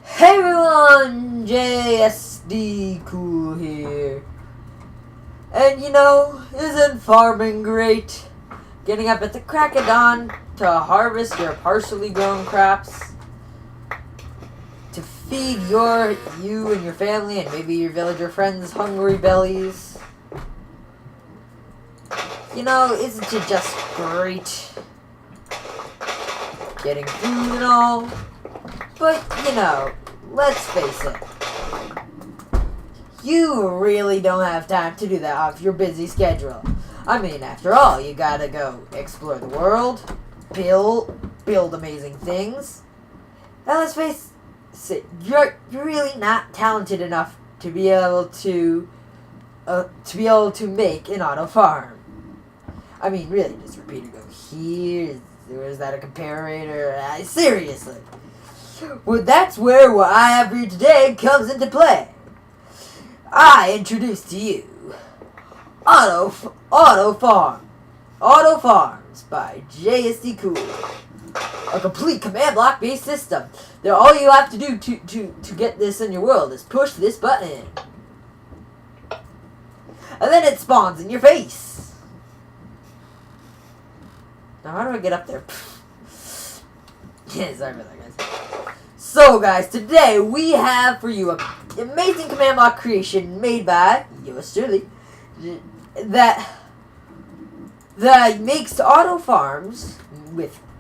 Hey everyone, JSD Cool here. And isn't farming great? Getting up at the crack of dawn to harvest your partially grown crops, to feed you and your family and maybe your villager friends' hungry bellies. Isn't it just great? Getting food and all. But, let's face it. You really don't have time to do that off your busy schedule. I mean, after all, you gotta go explore the world, build amazing things. And let's face it, you're really not talented enough to be able to make an auto farm. I mean, really, does repeater go here? Is that a comparator? Seriously. Well, that's where what I have for you today comes into play. I introduce to you Auto Farms by JSD Cool, a complete command block based system. That all you have to do to get this in your world is push this button, and then it spawns in your face. Now, how do I get up there? Yeah, sorry about that, guys. So, guys, today we have for you an amazing command block creation made by yours truly that makes auto farms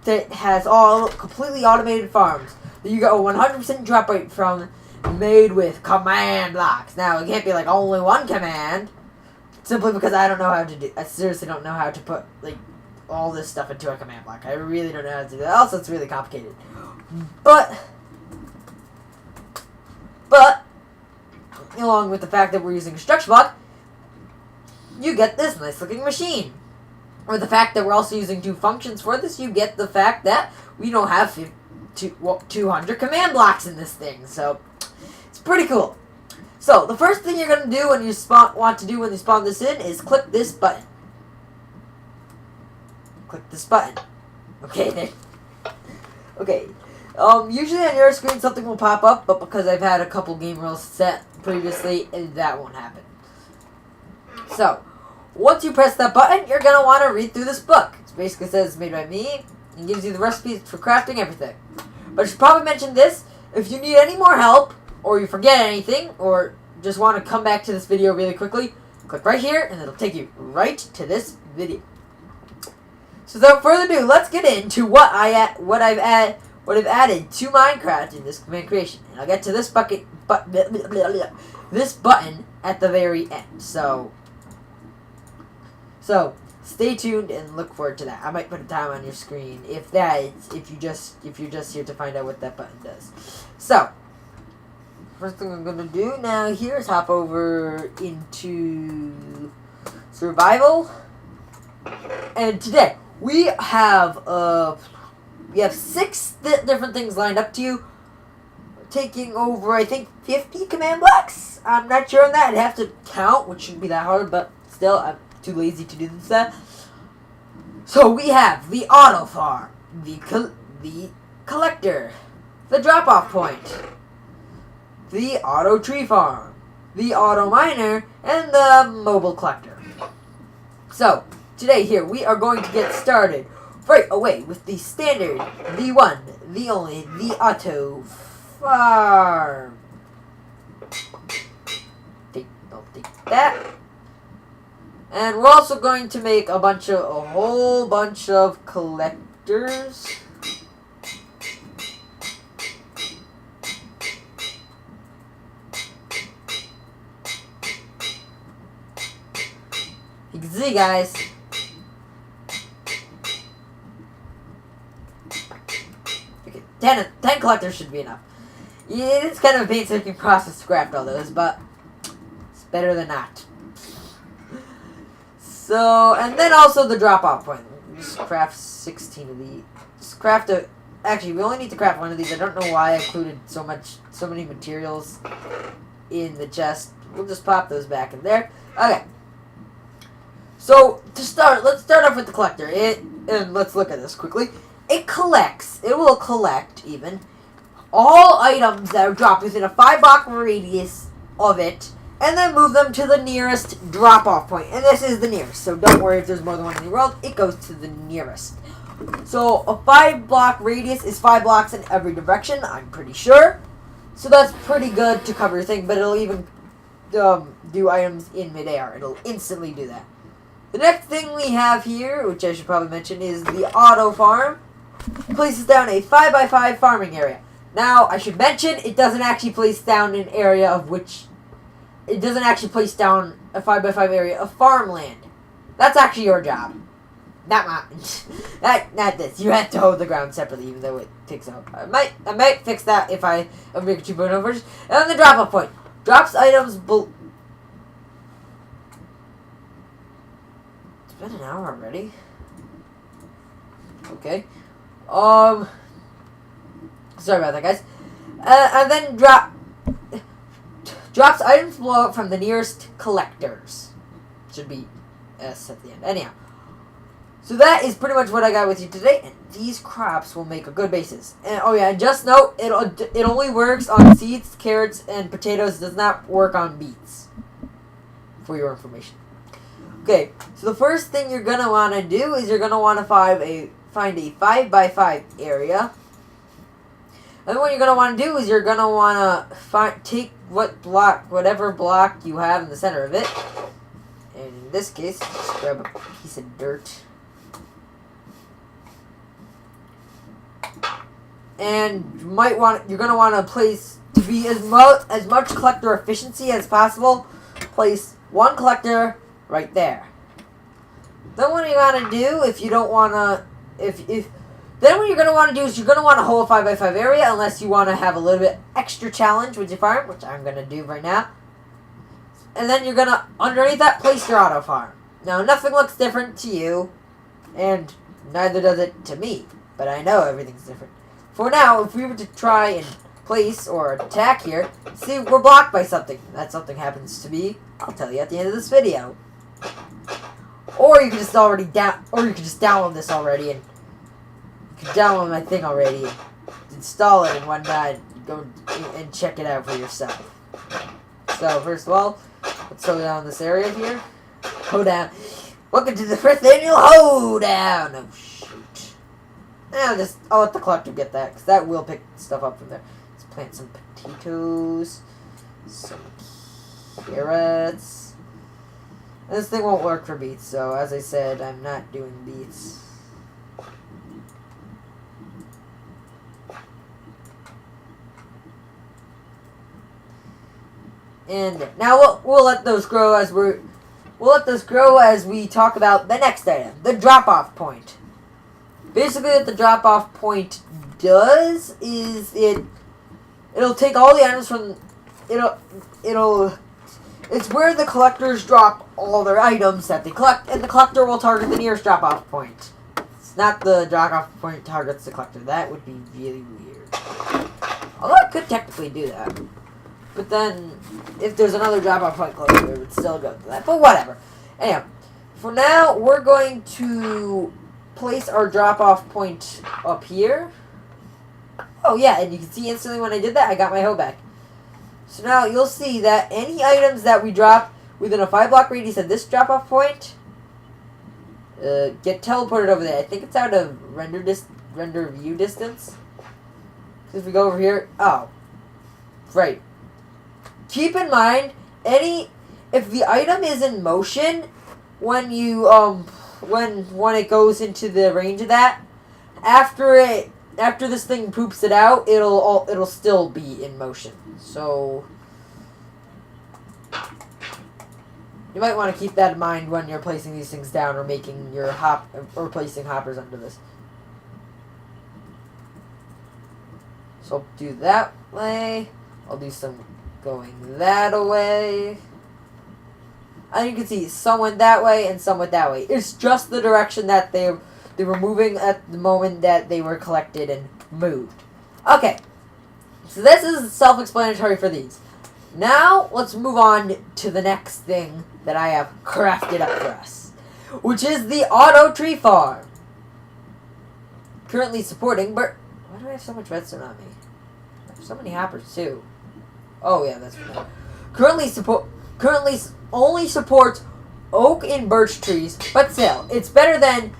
that has all completely automated farms that you get a 100% drop rate from, made with command blocks. Now, it can't be like only one command, simply because I seriously don't know how to put all this stuff into a command block. I really don't know how to do that. Also, it's really complicated. But along with the fact that we're using a structure block, you get this nice looking machine. Or the fact that we're also using two functions for this, you get the fact that we don't have 200 command blocks in this thing. So it's pretty cool. So the first thing you're going to do when you want to do when you spawn this in is click this button. Click this button. Okay, there. Okay. Usually on your screen something will pop up, but because I've had a couple game rules set previously, that won't happen. So, once you press that button, you're going to want to read through this book. It basically says it's made by me, and gives you the recipes for crafting everything. But I should probably mention this, if you need any more help, or you forget anything, or just want to come back to this video really quickly, click right here, and it'll take you right to this video. So without further ado, let's get into what I've added to Minecraft in this command creation. And I'll get to this this button at the very end. So stay tuned and look forward to that. I might put a time on your screen if you're just here to find out what that button does. So first thing I'm gonna do now here is hop over into survival. And today we have 6 different things lined up to you, taking over, I think, 50 command blocks. I'm not sure on that. I'd have to count, which shouldn't be that hard, but still, I'm too lazy to do this. So we have the auto farm, the collector, the drop-off point, the auto tree farm, the auto miner, and the mobile collector. So today here we are going to get started right away with the standard, the one, the only, the auto farm. I'll take that. And we're also going to make a whole bunch of collectors. You can see, guys. Okay, 10 collectors should be enough. Yeah, it's kind of a painstaking process to craft all those, but it's better than not. So, and then also the drop-off point. Just craft 16 of these. Just craft actually, we only need to craft one of these. I don't know why I included so many materials in the chest. We'll just pop those back in there. Okay. So, let's start off with the collector. And let's look at this quickly. It will collect even all items that are dropped within a 5-block radius of it, and then move them to the nearest drop-off point. And this is the nearest, so don't worry if there's more than one in the world. It goes to the nearest. So a 5-block radius is 5 blocks in every direction, I'm pretty sure. So that's pretty good to cover your thing, but it'll even do items in midair. It'll instantly do that. The next thing we have here, which I should probably mention, is the auto farm. It places down a 5x5 farming area. Now, I should mention, it doesn't actually place down an area of which... It doesn't actually place down a 5x5 area of farmland. That's actually your job. Not mine. Not this. You have to hold the ground separately, even though it takes out. I might fix that if I make a 2.0 version. And then the drop-off point. Drops items... It's been an hour already. Okay. Sorry about that, guys. And then drops items below from the nearest collectors. Should be S at the end. Anyhow. So that is pretty much what I got with you today, and these crops will make a good basis. And oh yeah, and just note, it only works on seeds, carrots, and potatoes. It does not work on beets. For your information. Okay, so the first thing you're gonna want to do is you're gonna want to find a 5x5 area. And what you're gonna want to do is you're gonna want to take whatever block you have in the center of it. And in this case, just grab a piece of dirt. And you're gonna want to place, to be as much collector efficiency as possible, place one collector right there. Then what you gotta do, if you don't wanna, then what you're gonna want to do is you're gonna want to hold a 5x5 area unless you want to have a little bit extra challenge with your farm, which I'm gonna do right now. And then you're gonna, underneath that, place your auto farm. Now nothing looks different to you, and neither does it to me, but I know everything's different. For now, if we were to try and place or attack here, see, we're blocked by something. That something happens to be, I'll tell you at the end of this video. Or you can just download this already, and you can download my thing already, and install it and whatnot, and go and check it out for yourself. So first of all, let's hold down this area here. Hoedown. Welcome to the first annual hoedown. Oh shoot. I'll let the collector get that, because that will pick stuff up from there. Let's plant some potatoes, some carrots. And this thing won't work for beets, so as I said, I'm not doing beets. And now we'll let those grow as we talk about the next item, the drop-off point. Basically, what the drop-off point does is it'll take all the items from it's where the collectors drop all their items that they collect, and the collector will target the nearest drop-off point. It's not the drop-off point targets the collector. That would be really weird. Although I could technically do that. But then, if there's another drop-off point closer, it would still go to that. But whatever. Anyhow, for now, we're going to place our drop-off point up here. Oh yeah, and you can see instantly when I did that, I got my hoe back. So now you'll see that any items that we drop within a 5-block radius of this drop-off point get teleported over there. I think it's out of render view distance. Because if we go over here, oh, right. Keep in mind, if the item is in motion when you when it goes into the range of that, after this thing poops it out, it'll still be in motion. So you might want to keep that in mind when you're placing these things down or making your placing hoppers under this. So I'll do that way. I'll do some going that way. And you can see some went that way and some went that way. It's just the direction that they were moving at the moment that they were collected and moved. Okay. So this is self-explanatory for these. Now, let's move on to the next thing that I have crafted up for us, which is the auto tree farm. Currently supporting, but why do I have so much redstone on me? There's so many hoppers too. Oh yeah, that's right. Currently only supports oak and birch trees, but still, it's better than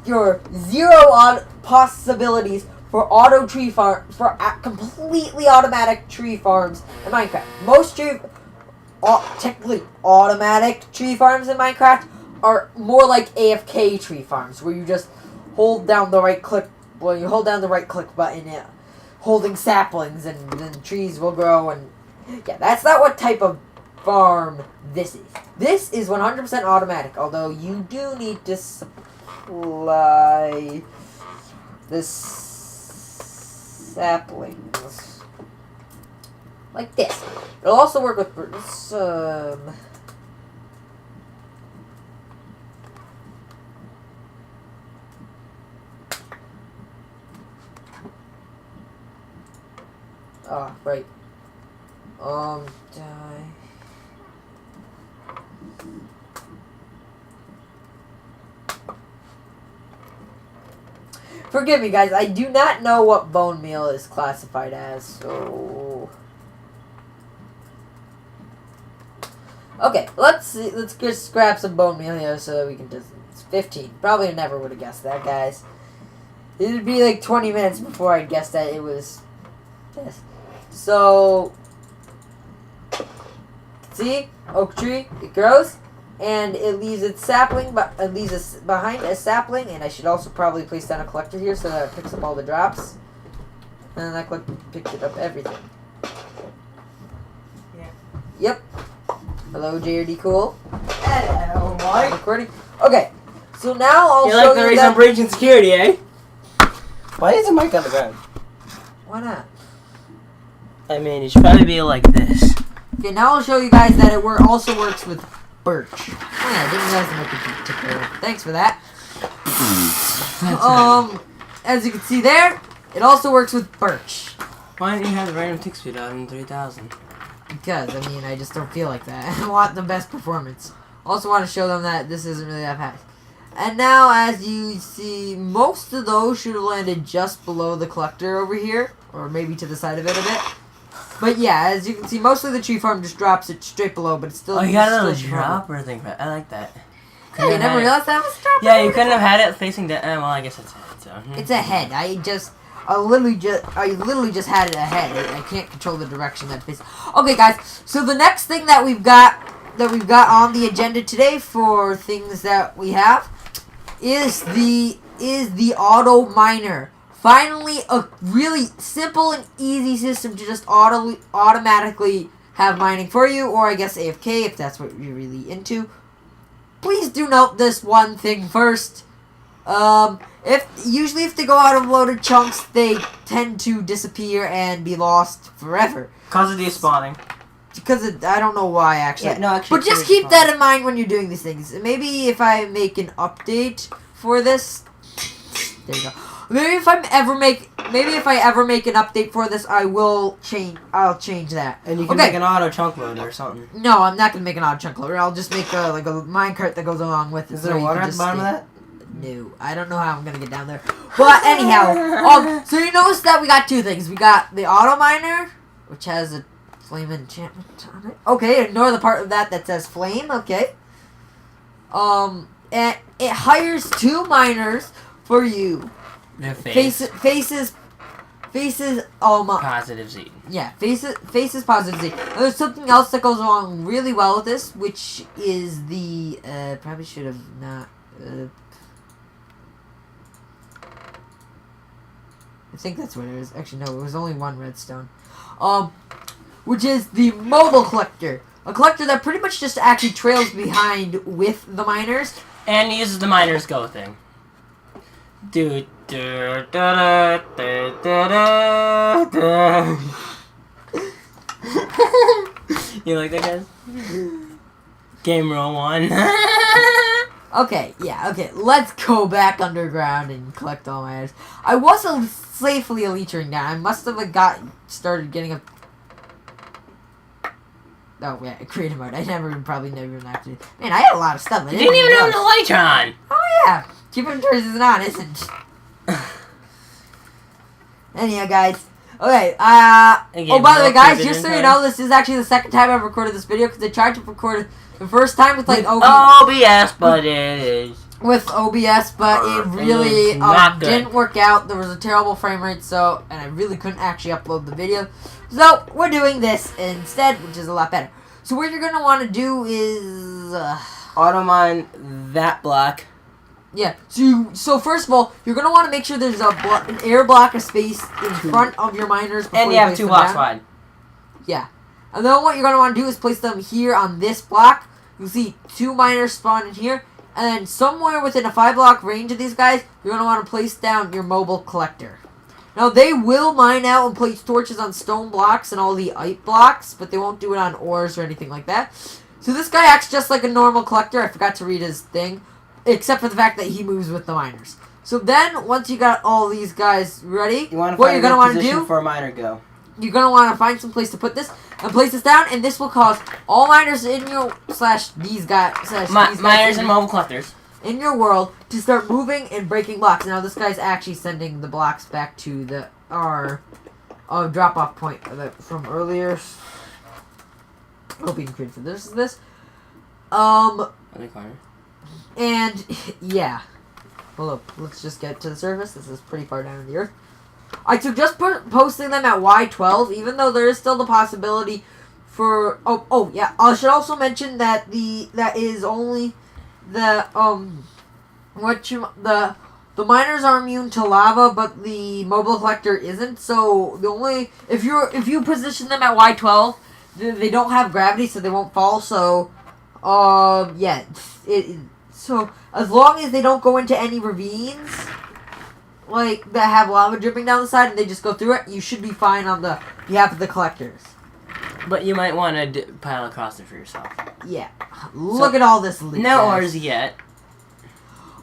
your zero possibilities for completely automatic tree farms in Minecraft. Most technically automatic tree farms in Minecraft are more like AFK tree farms, where you just hold down the right click. Well, you hold down the right click button, holding saplings, and then trees will grow. And yeah, that's not what type of farm this is. This is 100% automatic, although you do need to supply the saplings like this. It'll also work with oh, right. Die. Forgive me, guys. I do not know what bone meal is classified as, so... Okay, let's see. Let's just grab some bone meal here so that we can just... It's 15. Probably never would have guessed that, guys. It would be like 20 minutes before I'd guess that it was this. So... See? Oak tree. It grows. And it leaves its sapling, but it leaves us behind a sapling. And I should also probably place down a collector here so that it picks up all the drops. And that collector picked it up everything. Yeah. Yep. Hello, JRD Cool. Hello, Mike. Recording. Okay. So now I'll you show like the you reason I'm breaching security, eh? Why is the mic on the ground? Why not? I mean, it should probably be like this. Okay, now I'll show you guys that it also works with birch. Oh yeah, I didn't realize the mic would be tickler. Thanks for that. As you can see there, it also works with birch. Why don't you have the random tick speed on 3000? Because, I mean, I just don't feel like that. I want the best performance. Also want to show them that this isn't really that fast. And now, as you see, most of those should have landed just below the collector over here. Or maybe to the side of it a bit. But yeah, as you can see, mostly the tree farm just drops it straight below, but it's still... Oh, you got a little dropper thing. I like that. Yeah, you never realized that was a dropper? Yeah, you couldn't have had it facing down. Well, I guess it's a head, so... It's a head. I literally just had it ahead. I can't control the direction that faces. Okay, guys. So the next thing that we've got on the agenda today for things that we have is the auto miner. Finally, a really simple and easy system to just automatically have mining for you, or I guess AFK if that's what you're really into. Please do note this one thing first. If they go out of loaded chunks, they tend to disappear and be lost forever. Because of despawning. Because I don't know why, actually. Yeah, no, actually. But just keep that in mind when you're doing these things. Maybe if I make an update for this, there you go. Maybe if I ever make an update for this, I'll change that. And you can make an auto chunk loader or something. No, I'm not gonna make an auto chunk loader. I'll just make a minecart that goes along with it. Is there water at the bottom of that? No, I don't know how I'm gonna get down there. But anyhow, so you notice that we got two things. We got the auto miner, which has a flame enchantment on it. Okay, ignore the part of that says flame. Okay. And it hires 2 miners for you. Their faces positive Z. Yeah, faces positive Z. And there's something else that goes along really well with this, which is the probably should have not. I think that's what it is. Actually, no, it was only 1 redstone. Which is the mobile collector. A collector that pretty much just actually trails behind with the miners. And uses the miners go thing. You like that, guys? Game roll 1. Okay, let's go back underground and collect all my items. I was safely elitering down. I must have started getting a... Oh, yeah, creative mode. I probably never even actually... Man, I had a lot of stuff. You didn't even have the light on! Oh, yeah. Keep inventories isn't on, isn't it? Anyhow, guys. Okay, Again, oh, by the way, no guys, previous just so you time. know, this is actually the second time I've recorded this video because I tried to record it the first time with like OBS, but it is. with OBS, but it really not good. didn't work out. There was a terrible frame rate, and I really couldn't actually upload the video. So we're doing this instead, which is a lot better. So what you're gonna want to do is auto mine that block. yeah. So first of all, you're gonna want to make sure there's an air block of space in front of your miners, before And you have 2 blocks down. wide. Yeah. And then what you're going to want to do is place them here on this block. You'll see 2 miners spawn in here. And then somewhere within a 5-block range of these guys, you're going to want to place down your mobile collector. Now, they will mine out and place torches on stone blocks and all the ice blocks, but they won't do it on ores or anything like that. So this guy acts just like a normal collector. I forgot to read his thing. Except for the fact that he moves with the miners. So then, once you got all these guys ready, what you're going to want to do... for a miner go. You're going to want to find some place to put this and place this down, and this will cause all miners in your these guys miners and mobile collectors in your world to start moving and breaking blocks. Now this guy's actually sending the blocks back to our drop off point from earlier. Hope you can create for this. And yeah, hold up. Let's just get to the surface. This is pretty far down in the earth. I suggest posting them at Y12, even though there is still the possibility for... Oh, yeah. I should also mention that that is only the miners are immune to lava, but the mobile collector isn't. So if you position them at Y12, they don't have gravity, so they won't fall. So yeah, so as long as they don't go into any ravines, like, that have lava dripping down the side and they just go through it, you should be fine on behalf of the collectors. But you might want to pile across it for yourself. Yeah. Look at all this loot. No ores yet.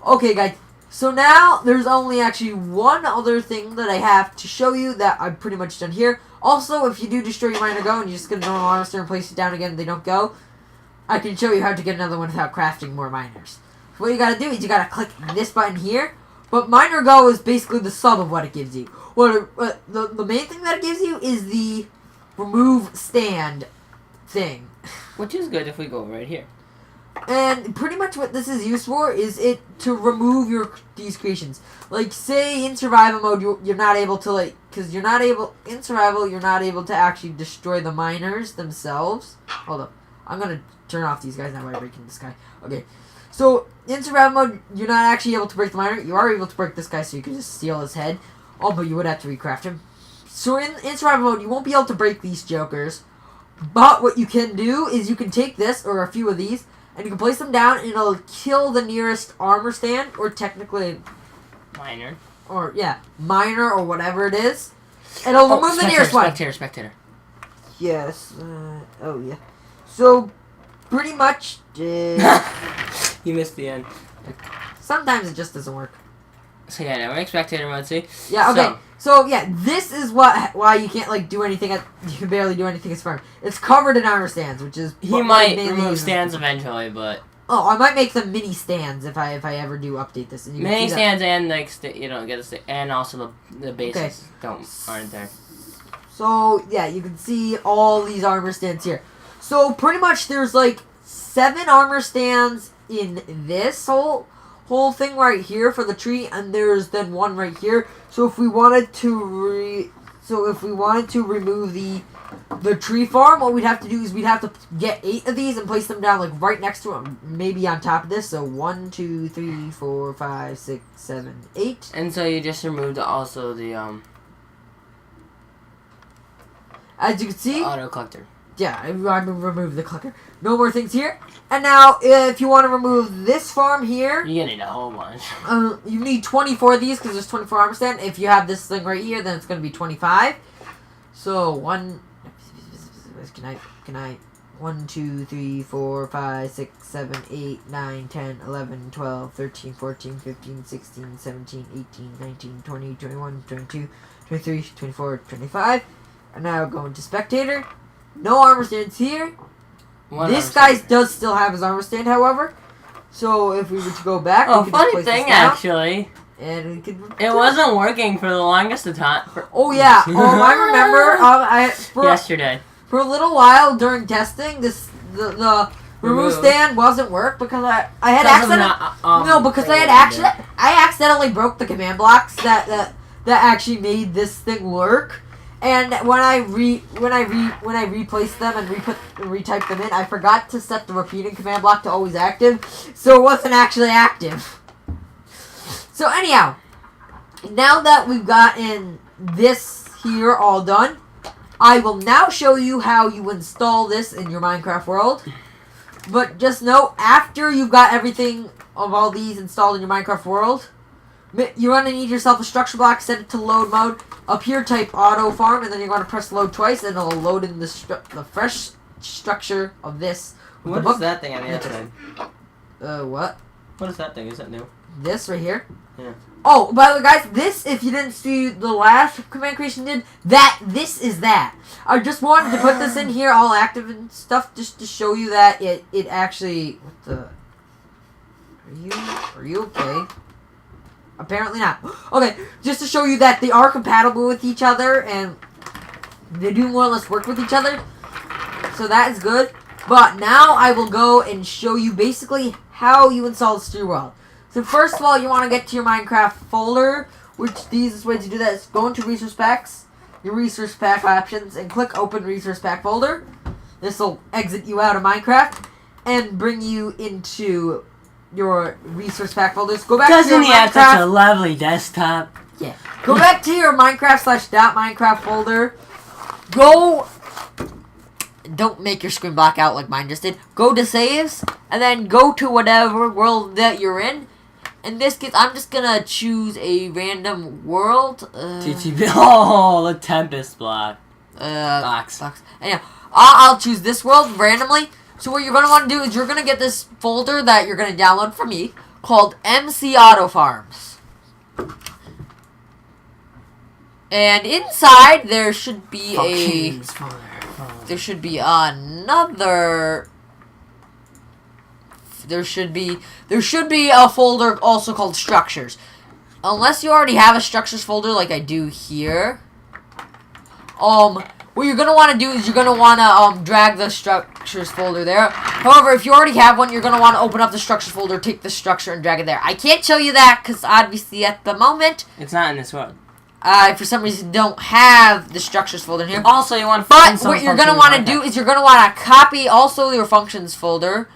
Okay, guys. So now, there's only actually one other thing that I have to show you that I'm pretty much done here. Also, if you do destroy your miner go and you just get a normal harvester and place it down again and they don't go, I can show you how to get another one without crafting more miners. So what you gotta do is you gotta click this button here. But Miner Go is basically the sub of what it gives you. The main thing that it gives you is the remove stand thing. Which is good if we go right here. And pretty much what this is used for is to remove these creations. Like, say in survival mode, you're not able to, in survival, you're not able to actually destroy the miners themselves. Hold up. I'm gonna turn off these guys now by breaking this guy. Okay. So, in survival mode, you're not actually able to break the miner. You are able to break this guy, so you can just steal his head. Oh, but you would have to recraft him. So, in survival mode, you won't be able to break these jokers. But what you can do is you can take this, or a few of these, and you can place them down, and it'll kill the nearest armor stand, or technically... Miner. Or, yeah, miner, or whatever it is. It'll remove the nearest one. Spectator. Yes. Oh, yeah. So, pretty much... You missed the end. Sometimes it just doesn't work. So yeah, now we're in spectator mode, see? Yeah, okay. So yeah, this is why you can't like do anything you can barely do anything as farm. It's covered in armor stands, which is he might remove stands eventually, but I might make them mini stands if I ever do update this. And mini stands and like you don't get and also the bases aren't there. So yeah, you can see all these armor stands here. So pretty much there's like 7 armor stands in this whole thing right here for the tree, and there's then one right here. So if we wanted to remove the tree farm, what we'd have to do is we'd have to get 8 of these and place them down like right next to them, maybe on top of this. So 1, 2, 3, 4, 5, 6, 7, 8. And so you just removed also the as you can see, auto collector. Yeah, I removed the collector. No more things here. And now, if you want to remove this farm here... You're going to need a whole bunch. You need 24 of these, because there's 24 armor stand. If you have this thing right here, then it's going to be 25. So, 1... Can I... 1, 2, 3, 4, 5, 6, 7, 8, 9, 10, 11, 12, 13, 14, 15, 16, 17, 18, 19, 20, 21, 22, 23, 24, 25. And now go into Spectator. No armor stands here. This guy does still have his armor stand, however. So if we were to go back, funny thing, actually. and we could. It wasn't working for the longest of time. Oh yeah. I remember. Yesterday. For a little while during testing, the remove stand wasn't work because I had I accidentally broke the command blocks that actually made this thing work. And when I replaced them and retyped them in, I forgot to set the repeating command block to always active, so it wasn't actually active. So anyhow, now that we've gotten this here all done, I will now show you how you install this in your Minecraft world. But just know, after you've got everything of all these installed in your Minecraft world, you're going to need yourself a structure block, set it to load mode. Up here, type auto farm, and then you're going to press load twice, and it'll load in the fresh structure of this. What is that thing on the other side? What? What is that thing? Is that new? This right here? Yeah. Oh, by the way, guys, this, if you didn't see the last command creation did, this is that. I just wanted to put this in here all active and stuff just to show you that it actually... What the... Are you okay? Apparently not. Okay, just to show you that they are compatible with each other and they do more or less work with each other. So that is good. But now I will go and show you basically how you install this to your world. So first of all, you want to get to your Minecraft folder, which the easiest way to do that is go into resource packs, your resource pack options, and click open resource pack folder. This will exit you out of Minecraft and bring you into your resource pack folders. Go back to your Minecraft. Have such a lovely desktop? Yeah. Go back to your Minecraft/.minecraft folder. Go. Don't make your screen black out like mine just did. Go to saves, and then go to whatever world that you're in. In this case, I'm just gonna choose a random world. TTB. Oh, the Tempest block. Box. Anyhow, I'll choose this world randomly. So what you're gonna want to do is you're gonna get this folder that you're gonna download from me called MC Auto Farms. And inside there should be there should be a folder also called structures. Unless you already have a structures folder like I do here. What you're going to want to do is you're going to want to drag the structures folder there. However, if you already have one, you're going to want to open up the structures folder, take the structure, and drag it there. I can't show you that because obviously at the moment it's not in this world. I, for some reason, don't have the structures folder in here. Also, you want to But what you're going to want to do is you're going to want to copy also your functions folder.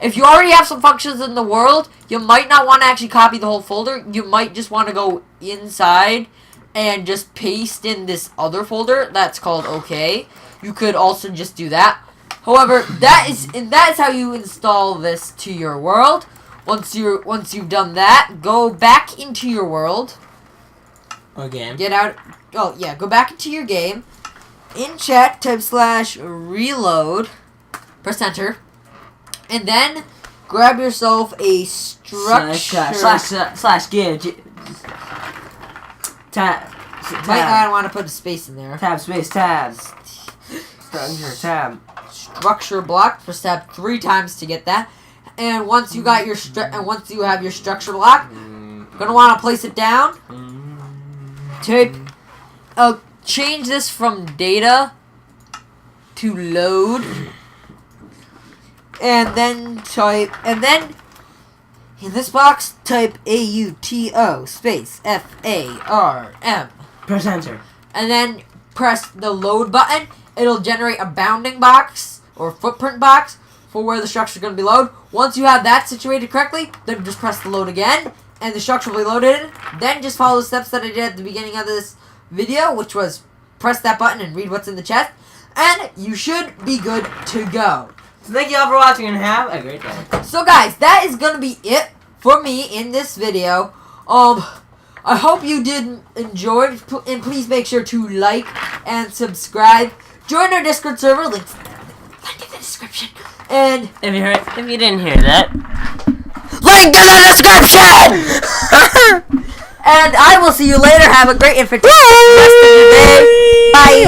If you already have some functions in the world, you might not want to actually copy the whole folder. You might just want to go inside and just paste in this other folder that's called OK. You could also just do that. However, that is how you install this to your world. Once you've done that, go back into your world. Again. Get out. Oh yeah, go back into your game. In chat, type /reload. Press enter, and then grab yourself a structure. /give. Tab. I don't want to put a space in there. Tab space tabs. Structure tab. Structure block. Press tab 3 times to get that. And once you got your once you have your structure block, you're gonna want to place it down. Type. Change this from data to load, and then in this box type AUTO space FARM. Press enter. And then press the load button. It'll generate a bounding box or footprint box for where the structure is going to be loaded. Once you have that situated correctly, then just press the load again, and the structure will be loaded. Then just follow the steps that I did at the beginning of this video, which was press that button and read what's in the chest, and you should be good to go. So thank you all for watching, and have a great day. So guys, that is going to be it for me in this video. I hope you did enjoy, and please make sure to like and subscribe. Join our Discord server, links in the description. And if you didn't hear that, link in the description. And I will see you later. Have a great and fantastic rest of your day. Bye.